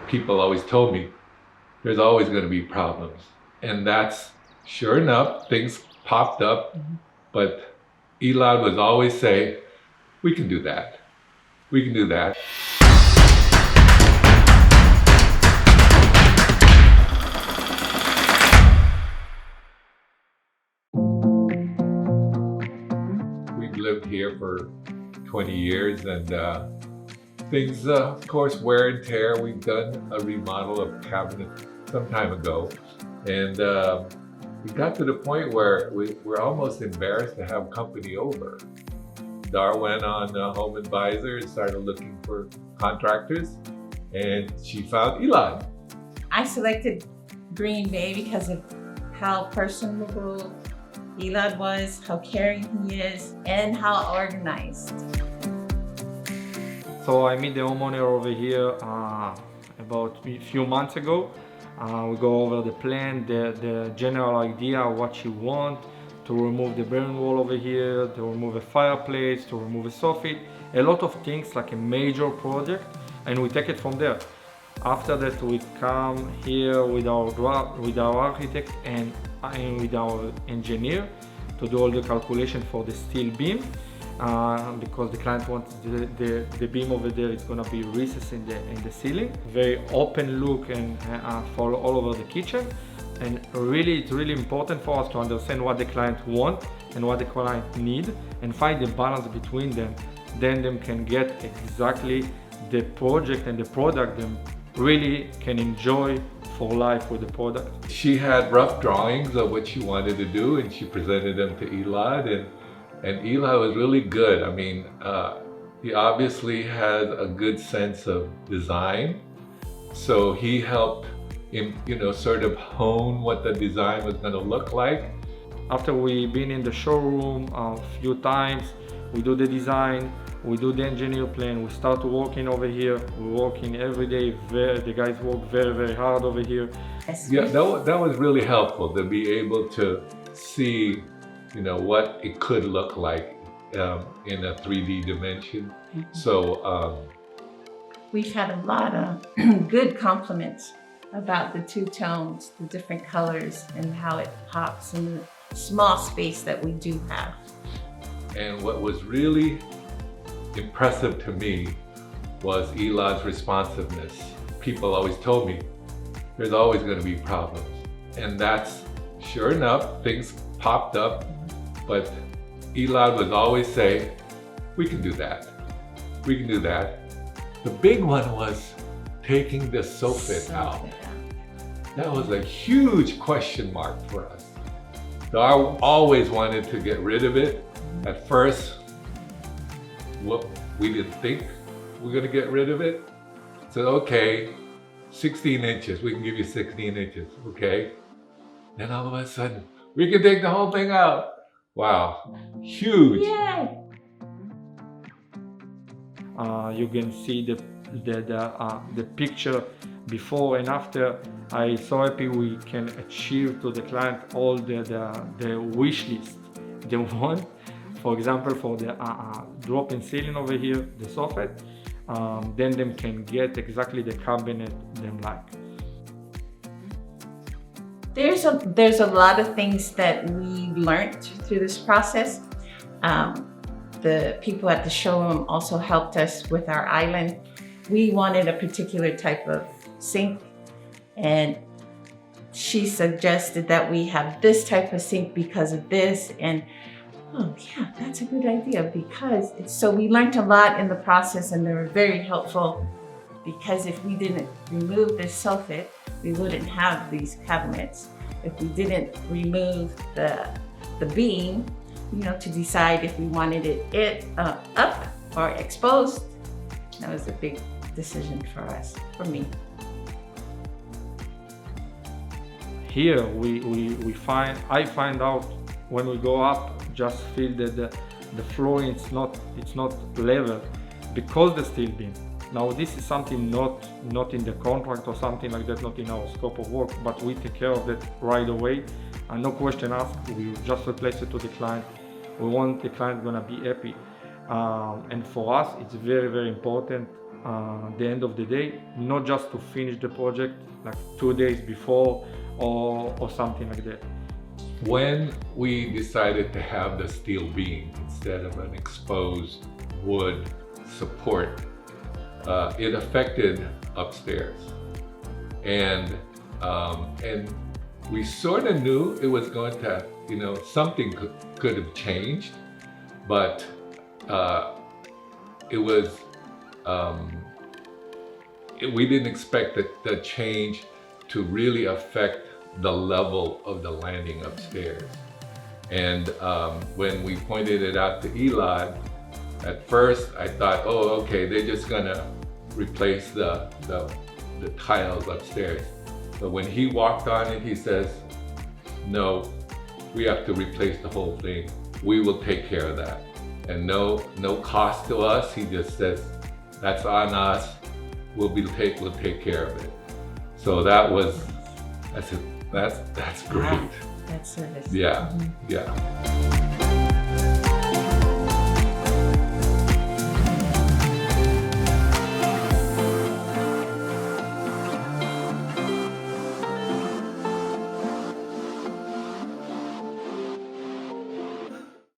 people always told me there's always going to be problems. And that's sure enough, things popped up, but Elon would always say, we can do that. We can do that. We've lived here for 20 years and things, of course, wear and tear. We've done a remodel of cabinets some time ago, and we got to the point where we're almost embarrassed to have company over. Dar went on Home Advisor and started looking for contractors, and she found Elon. I selected Green Bay because of how personable Elon was, how caring he is, and how organized. So I met the homeowner over here about a few months ago. We go over the plan, the general idea of what she wants, to remove the burn wall over here, to remove a fireplace, to remove a soffit, a lot of things like a major project, and we take it from there. After that, we come here with our architect and with our engineer to do all the calculation for the steel beam. Because the client wants the beam over there is going to be recessed in the ceiling. Very open look and for all over the kitchen. And really, it's really important for us to understand what the client wants and what the client needs and find the balance between them. Then them can get exactly the project and the product them really can enjoy for life with the product. She had rough drawings of what she wanted to do, and she presented them to Elad, and Eli was really good. I mean, he obviously has a good sense of design, so he helped him, sort of hone what the design was going to look like. After we've been in the showroom a few times, we do the design, we do the engineer plan, we start working over here. We're working every day. The guys work very, very hard over here. Yeah, that was really helpful to be able to see what it could look like in a 3D dimension. So we've had a lot of good compliments about the two tones, the different colors, and how it pops in the small space that we do have. And what was really impressive to me was Elad's responsiveness. People always told me there's always going to be problems, and that's sure enough, things popped up, but Elad would always say, we can do that. We can do that. The big one was taking the soffit out. That was a huge question mark for us. So I always wanted to get rid of it. At first, we didn't think we were going to get rid of it. So okay, 16 inches, we can give you 16 inches, okay? Then all of a sudden, we can take the whole thing out. Wow, huge. Yay! You can see the picture before and after. I'm so happy we can achieve to the client all the wish list they want. For example, for the drop-in ceiling over here, the soffit, then them can get exactly the cabinet they like. There's a lot of things that we learned through this process. The people at the showroom also helped us with our island. We wanted a particular type of sink, and she suggested that we have this type of sink because of this, and oh yeah, that's a good idea because so we learned a lot in the process, and they were very helpful because if we didn't remove this soffit, we wouldn't have these cabinets. If we didn't remove the beam, to decide if we wanted it up or exposed, that was a big decision for us, for me. Here I find out when we go up, just feel that the floor it's not level because the steel beam. Now this is something not in the contract or something like that, not in our scope of work, but we take care of that right away and no question asked. We just replace it to the client. We want the client gonna be happy, and for us it's very, very important the end of the day, not just to finish the project like 2 days before or something like that. When we decided to have the steel beam instead of an exposed wood support, it affected upstairs, and we sort of knew it was going to, something could have changed, but it was we didn't expect the change to really affect the level of the landing upstairs. And when we pointed it out to Elon, at first I thought, oh, okay, they're just gonna replace the tiles upstairs. But when he walked on it, he says, no, we have to replace the whole thing. We will take care of that. And no cost to us. He just says, that's on us. We'll take care of it. So that's great. That service. Yeah, yeah.